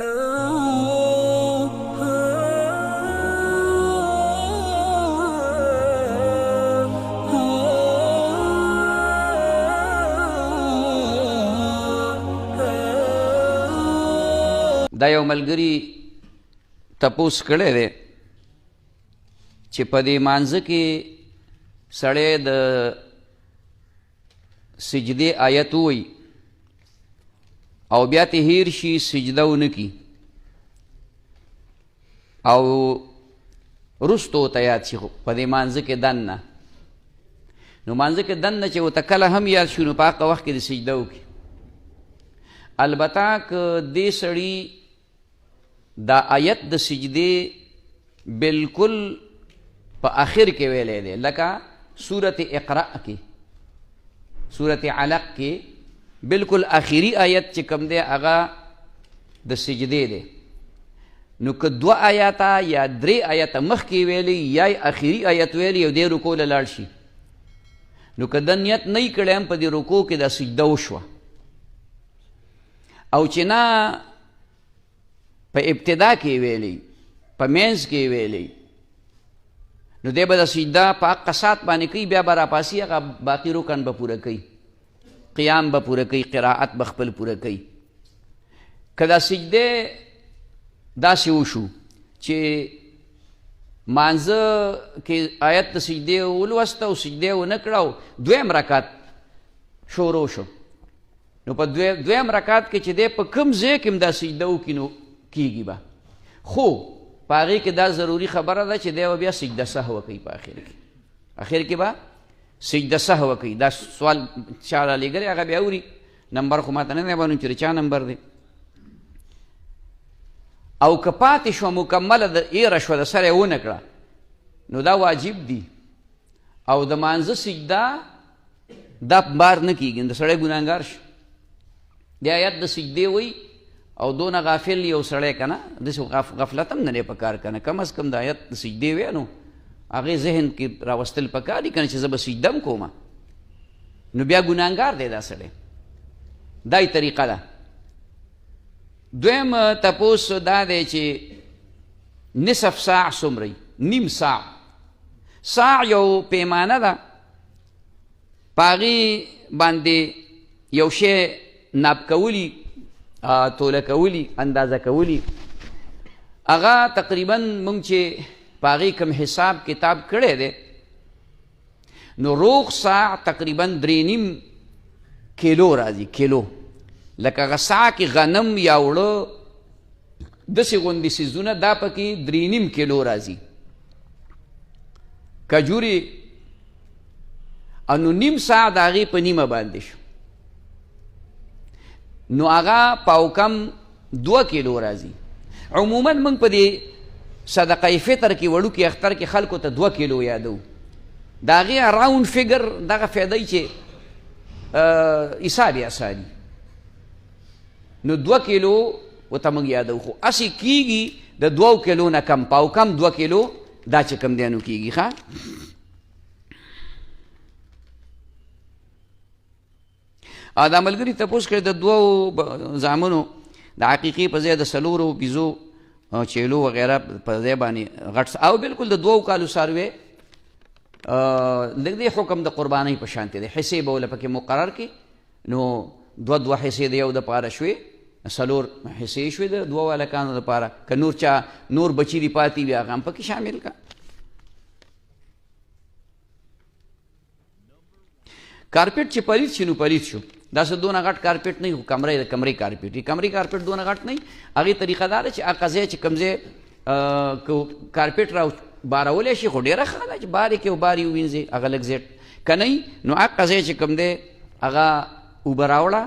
دا یو ملګري تپوس کړی دی چې په دې مانځه کې سړی د سجدې آیت ووایي او بیا ترې هیر شي سجده ونه کي او وروسته ورته یاد شي په دې مانځه کې دننه نو مانځه کې دننه چې ورته کله هم یاد شي نو په هغه وخت کې د سجده وکړي. البته که دې سړي دا آیت د سجدې بالکل په آخر کې ویلی دی لکه صورت اقرأ کې صورت علق کې بالکل آخري آیت چې کوم دی هغه د سجدې دی نو که 2 آیاته یا 3 آیاته مخکې ویلی یا آخري آیت ویلی او دې رکو له لاړ شي نو که د نیت نه یې کړی هم په دې رکو کې دا سجده وشوه او چې نه په ابتدا کې ویلی په منځ کې ویلی نو دی به د سجده په حق سات باندې کوي بیا به راپاسي هغه باقي رکن به پوره کوي قیام به پوره کوي قرائت به خپل پوره کوي. که دا سجده داسې وشو چې مانځه کې آیت د سجدې ولوسته او سجدې ونه کړه او 2م رکعت شروع شو نو په 2م رکعت کې چې دی په کوم ځای کې هم دا سجده وکړي نو کیږي به خو په هغې کې دا ضروري خبره ده چې دی به بیا سجده سهوه کوي په آخر کې به سجده سهوه کوي. دا سوال چا رالیږلی هغه بیا اوري نمبر خو ماته نه دی معلوم چې د چا نمبر دی او که پاتې شوه مکمله د ایره شوه د سره یې ونه کړه نو دا واجب دي او د مانځه سجده دا بار نه کېږي د سړی ګناهګار شي د آیت د سجدې وایي او دونه غافل یو سړی که نه داسې غفلت هم نه دی په کار که نه کم از کم د آیت د سجدې وی نو هغې ذهن کې راوستل پکار دي که نه چې زه به سجده هم کومه نو بیا ګناهګار دی دا سړی. دا یې طریقه ده. 2م تپوس دا دی چې نصف ساع څومره نیم ساع یو پیمانه ده په هغې باندې یو شی ناب کولی توله کولی اندازه کولی هغه تقریبا مونږ چې په هغې کوم حساب کتاب کړی دی نو روغ ساع تقریبا 3.5 کیلو راځي کیلو لکه هغه ساع کې غنم یا وړه داسې غوندې څیزونه دا پکې 3.5 کیلو راځي کجورې نو نیم ساع د هغې په نیمه باندې شو نو هغه پاوکم 2 کیلو راځي. عموما موږ په دې صدقه فطر کې وړوکي اختر کې خلکو ته 2 کیلو یادو د هغې راوند فګر دغه فایده چې حساب یې اساني نو 2 کیلو ورته موږ یادو خو هسې کېږي د 2 کیلو نه کم پاوکم 2 کیلو دا چې کم دی نو کېږي ښه. دا ملګري تپوس کړی د 2 زامنو د عقیقې په ځای د 4 بیزو چیلو وغیره په ځای باندې غټ او بالکل د 2 کالو څاروی لږ دی حکم د قربانۍ په شانتې دی حصې به ورله پکې مقرر کړي نو 2 حصې د یو دپاره شوې 4 حصې شوې د 2 هلکانو دپاره که نور چا نور بچي دي پاتې وي هغه هم پکې شامل کړه. کارپیټ چې پلید شي نو پلید شو داسې دونه غټ کارپیټ نه وي کمرې د کمرې کارپیټ وي کمرې کارپیټ دونه غټ نه وي هغې طریقه دا ده چې هغه ځای چې کوم ځای کارپیټ را بارولی شي خو ډېره ښه ده چې بار یې کې او بار یې ووینځې هغه لږ زیټ که نه نو هغه ځای چې کوم دی هغه اوبه راوړه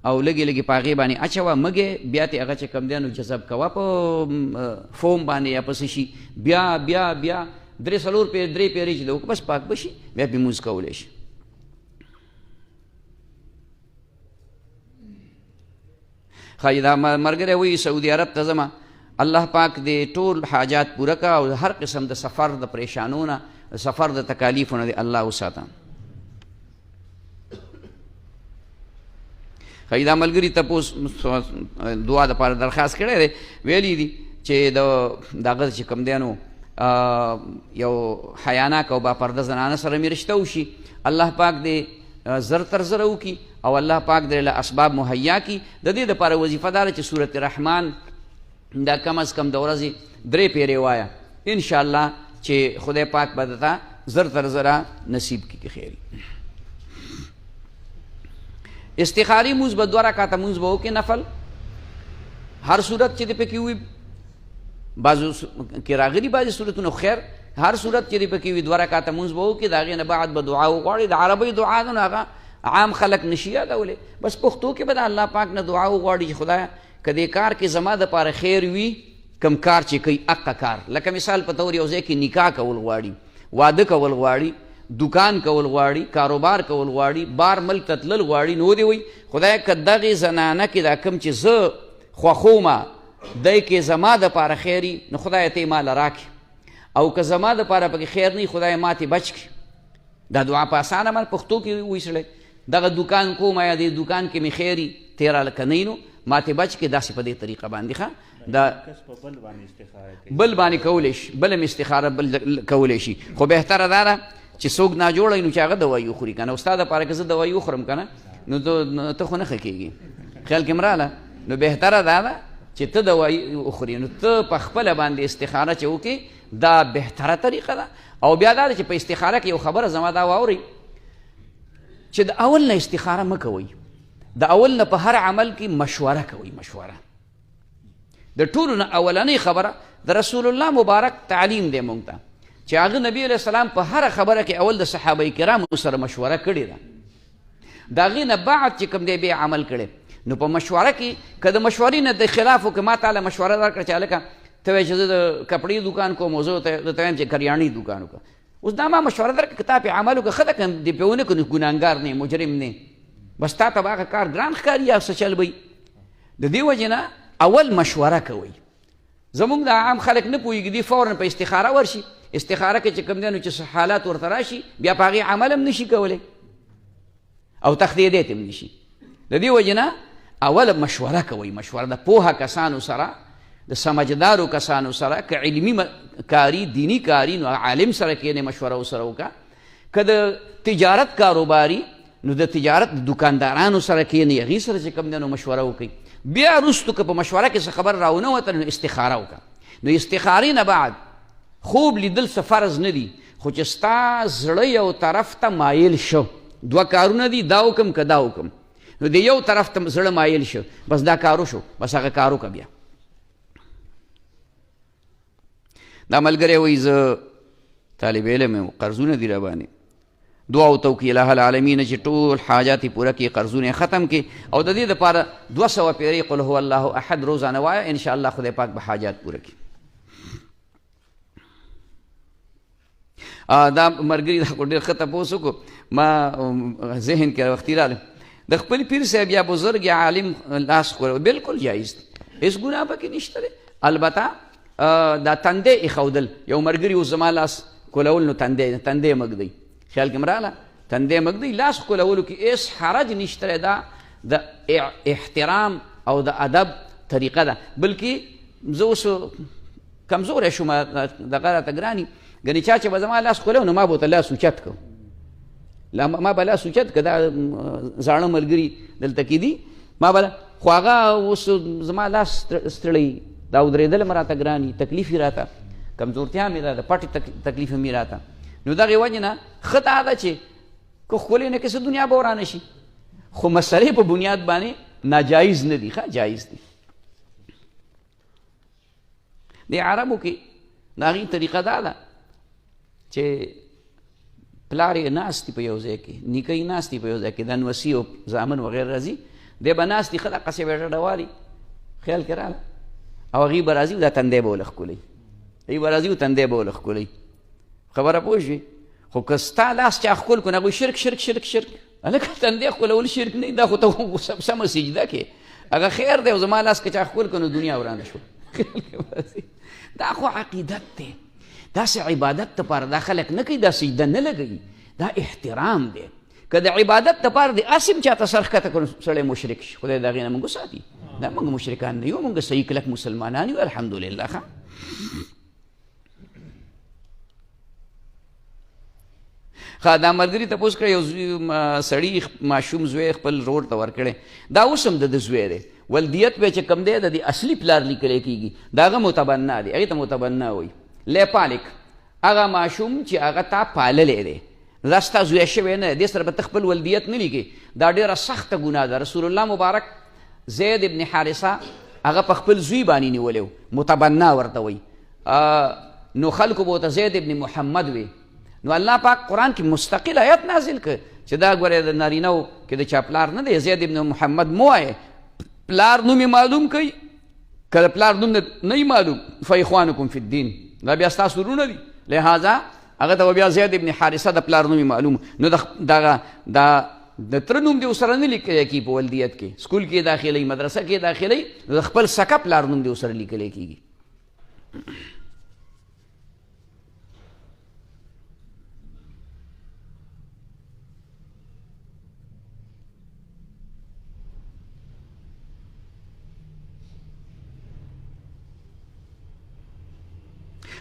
او لږې لږې په هغې باندې اچوه مږې بیا ترې هغه چې کوم دی نو جذب کوه په فوم باندې یا په څه شي بیا 3 پیرې چې د وکړه بس پاک به شي بیا پرې لمونځ کولی شي. ښایي دا ملګری وایي سعودي عرب ته ځمه الله پاک دې ټول حاجات پوره کړه او هر قسم د سفر د پریشانو نه سفر د تکالیفو نه دې الله وساته. ښایي دا ملګري تپوس دعا دپاره درخواست کړی دی ویلي دي چې د هغه چې کوم دی نو یو حیاناک او باپرده زنانه سره مې رشته وشي، الله پاک دې زر تر زره وکړي او الله پاک دې له اسباب مهیا کړي. د دې دپاره وظیفه دا ده چې سورت رحمان دا کم از کم د ورځې 3 پیرې وایه، انشاءالله چې خدای پاک به درته زر تر زره نصیب کړي. خیر استخاري مونځ به 2 رکعته مونځ به وکړي نفل، هر صورت چې دې پکې وي، بعضو کې راغلي بعضې صورتونه، خیر هر صورت چې دې پکې وي 2 رکعته مونځ به وکړي، د هغې نه بعد به دعا وغواړي. د عربۍ دعا ده نو هغه عام خلک نشي یادولی، بس پښتو کې به د الله پاک نه دعا وغواړي چې خدایه که دې کار کې زما دپاره خیر وي، کم کار چې کوي اقه کار، لکه مثال په طور یو ځای کې نکاح کول غواړي، واده کول غواړي، دکان کول غواړي، کاروبار کول غواړي، بار ملک ته تلل غواړي، نو دې وایي خدایه که دغې زنانه کې دا کم چې زه خوښومه دی کې زما دپاره خیري، نو خدایه ته یې ماله راکړي، او که زما دپاره پکې خیر نه خدایه ما تې بچ کړي. دا دعا په اسانه باندې پښتو کې وایي سړی، دغه دکان کوم یا دې دکان کې مې خیري تیره لکه نه نو ما تې بچ کړي، داسې په دې طریقه باندې ښه دا بل باندې کولی شي، بل هم استخاره بل کولی شي، خو بهتره دا ده چې څوک ناجوړی نو چې هغه دوایي وخوري که نه. ستا دپاره که زه دوایي وخورم که نه نو ته خو نه ښه کېږي، خیال کې مراله، نو بهتره دا ده چې ته دوایي وخوري، نو ته په خپله باندې استخاره چې وکړې دا بهتره طریقه ده. او بیا دا ده چې په استخاره کې یو خبره زما دا واورئ چې د اول نه استخاره مه کوئ، د اول نه په هر عمل کې مشوره کوئ. مشوره د ټولو نه اولنۍ خبره د رسول الله مبارک تعلیم دی موږ ته چې هغه نبي علیه السلام په هره خبره کې اول د صحابه کرامو سره مشوره کړې ده، د هغې نه بعد چې کوم دی بیا عمل کړی. نو په مشوره کې که د مشورې نه د خلاف وکړه، ما تعالی مشوره درکړه چې هلکه ته وایې چې زه د کپړې دوکان کوم، او زه درته وایم چې کریاني دوکان وکړه، اوس دا ما مشوره درکړه که تا پې عمل وکړه ښه ده، که دې پې ونه کړو ګناهګار نه مجرم نه، بس تا ته به هغه کار ګران ښکاري یا څه چل به وي. د دې وجې نه اول مشوره کوئ. زمونږ د عام خلک نه پوهېږي، دي فورا په استخاره ورشي، استخاره کې چې کوم دی نو چې حالات ورته راشي بیا په هغې عمل هم نشي کولی او تخدیدیت هم نشي. د دې وجې نه اول مشوره کوئ. مشوره د پوهه کسانو سره، د سمجدارو کسانو سره، که علمي کاري دینی کاري نو عالم سره کښېنئ مشوره ورسره وکړه، که د تجارت کاروباري نو د تجارت د دکاندارانو سره کښېنئ، هغې سره چې کوم دی نو مشوره وکړئ. بیا وروستو که په مشوره کې څه خبر راونه وته نو استخاره وکړه. نو استخارې نه بعد خوب لیدل څه فرض نه دي، خو چې ستا زړه یو طرف ته مایل شو، 2 کارونه دي، دا وکم که دا وکم، نو د یو طرف ته زړه مایل شو، بس دا کارو شو، بس هغه کار وکړه. بیا دا ملګری وایي زه طالب علم یم، قرضونه دي راباندې، دعا ورته وکړي الہ العالمین چې ټول حاجات یې پوره کړي، قرضونه یې ختم کړي، او د دې دپاره 200 پیرې قل هو الله احد روزانه وایه، انشاءالله خدای پاک به حاجات پوره کړي. دا ملګري دا خو ډېر ښه تپوس وکړو، ما ذهن کې وختي راغلی، د خپل پیر صاحب یا بزرګ یا عالم لاس خورو بالکل جایز دی، هېڅ ګناه پکې نشته دی. البته دا تندی ایښودل، یو ملګري اوس زما لاس کولول نو تندی مږدی، خیال کې مراله تندی مږدی، لاس کولولو کې هېڅ حرج نشته دی، دا د احترام او د ادب طریقه ده. بلکې زه اوس کمزوری شوم، دغه راته ګراني، ګنې چا چې به زما لاس کولو نو ما به ورته لاس اوچت کړو، ما به لاس اوچت کړه، دا زاړه ملګري دلته کې دي، ما به خو هغه اوس زما لاس ستړی، دا ودرېدل مې راته ګراني، تکلیف یې راته، کمزورتیا مې ده، د پټې تکلیف مې راته. نو دغې وجې نه ښه دا ده چې که ښکلې نه کې څه دنیا به ورانه شي، خو مسلې په بنیاد باندې ناجایز نه دي، ښه جایز دي. د عربو کې د هغې طریقه دا ده چې پلار یې ناست دي په یو ځای کې، نیکه یې ناست دي په یو ځای کې، د نوسي او زامن وغیره راځي، دی به ناست دي ښه دقسې به یې ډډه والي، خیال کې راغله، او هغې به راځي دا تندی به ولې ښکلوي، هغې به راځي تندی به ولې ښکلوي، خبره پوه شوې. خو که ستا لاس چا ښکل کړو نو هغوی شرک شرک شرک شرک، هلکه تندی ښکلول شرک نه، دا خو ته سمه سجده کې هغه خیر دی، او زما لاس که چا ښکل کړو نو دنیا ورانه شوه. دا خو عقیدت دی، داسې عبادت دپاره دا خلک نه کوي، دا سجده نه لګوي، دا احترام دی. که د عبادت دپاره د اسم چاته سر ښکته کړو سړی مشرک شي خدای د هغې نه موږ وساتي دا موږ مشرکان نه یو موږ صحیح کلک مسلمانان یو الحمدلله ښه دا ملګري تپوس کړی یو سړي ماشوم زوی خپل روډ ته ورکړی دا اوس هم د زوی دی ولدیت به چې کم دی د دې اصلي پلار لیکلی کېږي د هغه متبنا دی هغې ته متبنا وایي لیپالک هغه ماشوم چې هغه تا پاللی دی دا ستا زوی شوی نه دی دې سره به ته خپل ولدیت نه لیکې دا ډېره سخته ګناه ده رسول الله مبارک زید ابن حارثه هغه په خپل زوی باندې نیولی و متبنا ورته وایي نو خلکو به ورته زید ابن محمد وی نو الله پاک قرآن کې مستقل آیت نازل کړ چې دا ګورې د نارینهو کې د چا پلار نه دی زید ابن محمد مو وایه پلار نوم یې معلوم کوي که د پلار نوم نه یې معلوم فاخوانکم فی الدین دا بیا ستاسو ورونه دي لهذا هغه ته بیا زید ابن حارثه د پلار نوم یې معلوم نو دا د تره نوم دې ورسره نه لیکلی کېږي په ولدیت کې سکول کې داخلوي مدرسه کې داخلوي نو د خپل سکه پلار نوم دې ورسره لیکلی کېږي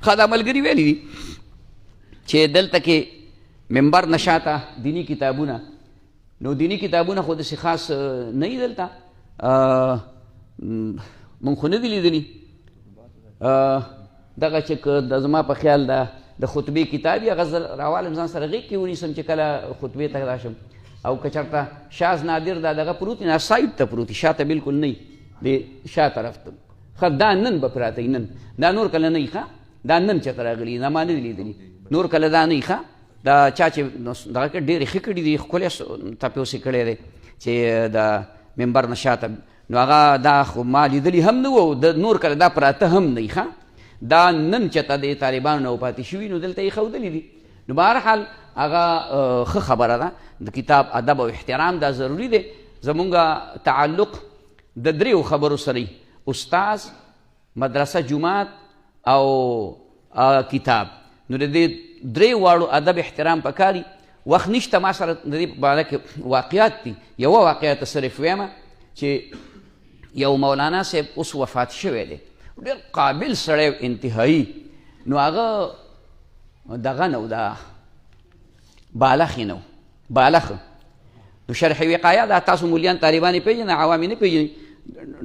دا ملګري ویلي دي چې دلته کې منبر نشاته دینی کتابونه نو دینی کتابونه خو داسې خاص نه وي دلته مونږ خو نه دي لیدلي دغه چې زما په خیال د خطبې کتاب یې هغه راوالم ځان سره غېږ کې ونیسم چې کله خطبې ته راشم او که چېرته شاز نادر دغه پروت وي سایډ ته پروت وي شاته بلکل نه وي د شا طرف ته ښه دا نن به پراته وي نن دا نور کله نه وي ښه دا نن چېرته راغلي دا ما نه دي لیدلي نور کله دا نه وي ښه دا چا چې دغه کې ډېرې ښه کړي دي ښکلی تپوس یې کړی دی چې د منبر نه شاته نو هغه دا خو ما لیدلي هم نه و د نور کله دا پراته هم نه وي ښه دا نن چېرته د طالبانو نه وپاتې شوي نو دلته یې ښودلي دي نو بهرحال هغه ښه خبره ده د کتاب ادب او احترام دا ضروري دی زمونږ تعلق د دریو خبرو سره استاذ مدرسه جومات او کتاب نو د دې درې واړو ادب احترام پکاري وخت نشته ما سره د دې په باره کې واقعات دي یوه واقعه صرف ویمه چې یو مولانا صاحب اوس وفات شوی دی ډېر قابل سړی انتهایی نو هغه دغه نه و دا بالغ یې نه و بالغ نو شرح وقایه دا تاسو مولیان طالبان یې پېژنئ عوام یې نه پېژنئ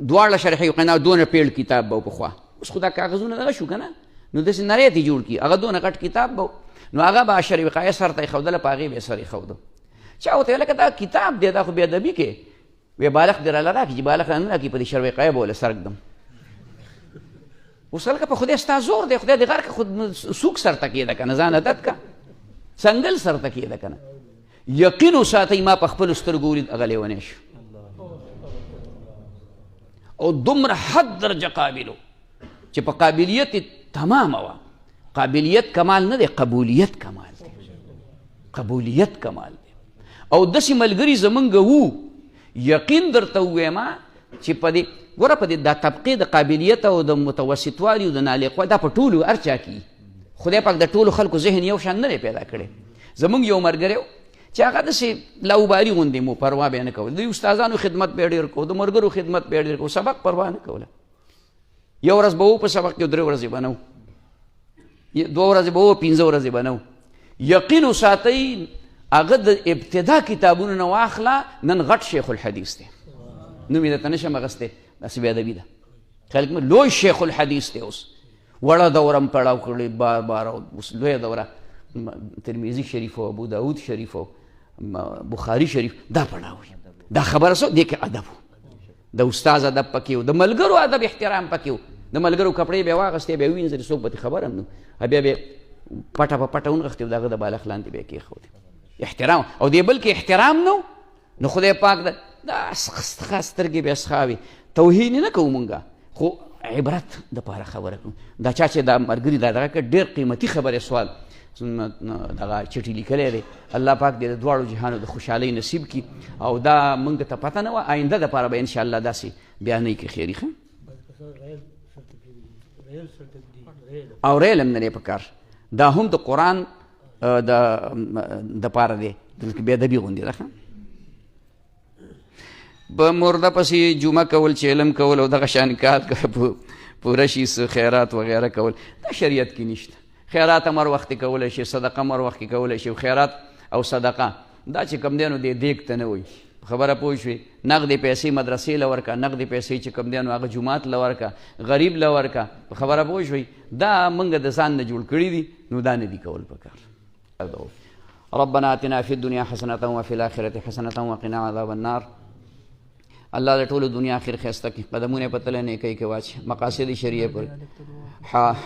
دواړه شرح وقایه دونه پیړ کتاب به و پخوا اوس خو دا کاغذونه دغه شو که نه نو داسې نری یې جوړ کړي هغه دونه غټ کتاب به نو هغه به شرح وقایه سر ته یې ښودله په هغې به یې سر یې ښوده چا ورته ویل لکه دا کتاب دی دا خو بېادبي کې وی بالغ دې راله راکړي چې بالغ رانه راکړي په دې شرح وقایه به وله سر ږدم اوس هلکه په خدای ستا زور دی خدای دې غر که خود سوک سر ته کېده که نه ځان عدد که څنګل سر ته کېده که نه یقین وساتئ ما په خپلو سترګو ولید هغه لیونی شو او دومره حد درجه قابلو چې په قابلیت تمامه وه قابلیت کمال نه دی قبولیت کمال دی قبولیت کمال دی او داسې ملګري زمونږ وو یقین درته ووایم چې په دې ګوره په دې دا طبقې د قابلیت او د متوسطوالي او د نالقوالي دا په ټولو هر چا کې خدای پاک د ټولو خلکو ذهن یو شان نه دی پیدا کړی زمونږ یو ملګری چې هغه داسې لاوباري غوندې مو پروا به یې نه کول د استادانو خدمت به یې ډېر کو د ملګرو خدمت به یې ډېر کو سبق پروا نه کوله یو ورځ به و په سبق کې 3 ورځې به نه و 2 ورځې به و 5 ورځې به نه و یقین وساتئ هغه د ابتدا کتابونو نه واخله نن غټ شیخ الحدیث دی نوم یې درته نشم اخیستی داسې بېادبي ده خلک مې لوی شیخ الحدیث دی اوس وړه دوره م پړاو کړې بار بار اوس لویه دوره ترمیزي شریف او ابو داود شریف او بخاري شریف دا پړاو دا خبره څه دې کې ادب د استاذ ادب پکې و د ملګرو ادب احترام پکې و د ملګرو کپړې به یې واغېستې به یې ووینځلې څوک به ترې خبر هم نه بیا به یې پټه په پټه ونغښتې و د هغه د بالښ لاندې به یې کېښودې احترام او دې بل کې احترام نه نو خدای پاک دا ښه سترګې به یې څښاوې توهین نه کوو مونږ خو عبرت دپاره خبره کوو دا چا چې دا ملګري دا دغه کړ ډېر قیمتي خبرې سوال دغه چټي لیکلی دی الله پاک دې د دواړو جهانو د خوشحالۍ نصیب کړي او دا موږ ته پته نه وه آینده دپاره به انشاءالله داسې بیانوي که خیري ښه او ریل هم نه دی په کار دا هم د قرآن د پاره دی دلته بې ادبي غوندې ده ښه په مرده پسې جمعه کول چې علم کول او دغه شان کار پوره شي خیرات وغیره کول دا شریعت کې نشته خیرات هم هر وخت کولی شي صدقه هم هر وخت کولی شي خیرات او صدقه دا چې کوم دی نو دی دیګ ته نه وایي خبره پوه شوې نغدې پیسې مدرسې له ورکه نغدې پیسې چې کوم دی نو هغه جومات له ورکه غریب له ورکه خبره پوه شوې دا موږ د ځان نه جوړ کړي دي نو دا نه دي کول پکار ربنا آتنا فی الدنیا حسنة وفي الآخرة حسنة وقنا عذاب النار الله د ټولو دنیا آخر ښایسته کړي قدمونه په تله نیکۍ کې واچي مقاصد شریعه پورې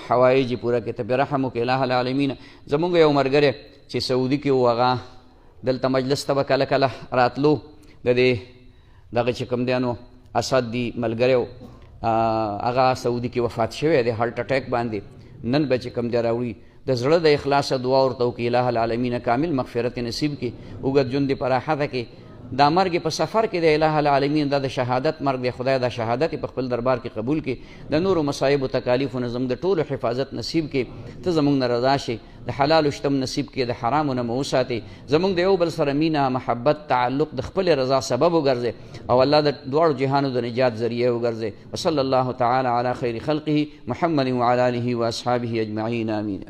حوایج یې پوره کړي ته برحم وکړې الہ العالمین زمونږ یو ملګری چې سعودي کې و هغه دلته مجلس ته به کله کله راتلو د دې دغه چې کوم دی نو اسد دی ملګری و هغه سعودي کې وفات شوی دی هارټ اټیک باندې نن به چې کوم دی راوړي د زړه د اخلاص دعا ورته وکړي الہ العالمین کامل مغفرت نصیب کړي اوږد ژوند دې په راحته کې دا مرګ په سفر کې د الہ العالمین دا د شهادت مرګ دی خدای دا شهادت په خپل دربار کې قبول کړي د نورو مصایب او تکالیف او زموږ د ټولو حفاظت نصیب کړي ته زموږ نه رضا شي د حلال شتم نصیب کړي د حرامو نه مو وساتې زموږ د یو بل سره مینه محبت تعلق د خپل رضا سبب وګرځي او الله د دواړو جهانو د نجات ذریعه وګرځي وصلی الله تعالی علی خیر خلقه محمد وعلى آله واصحابه اجمعین آمین.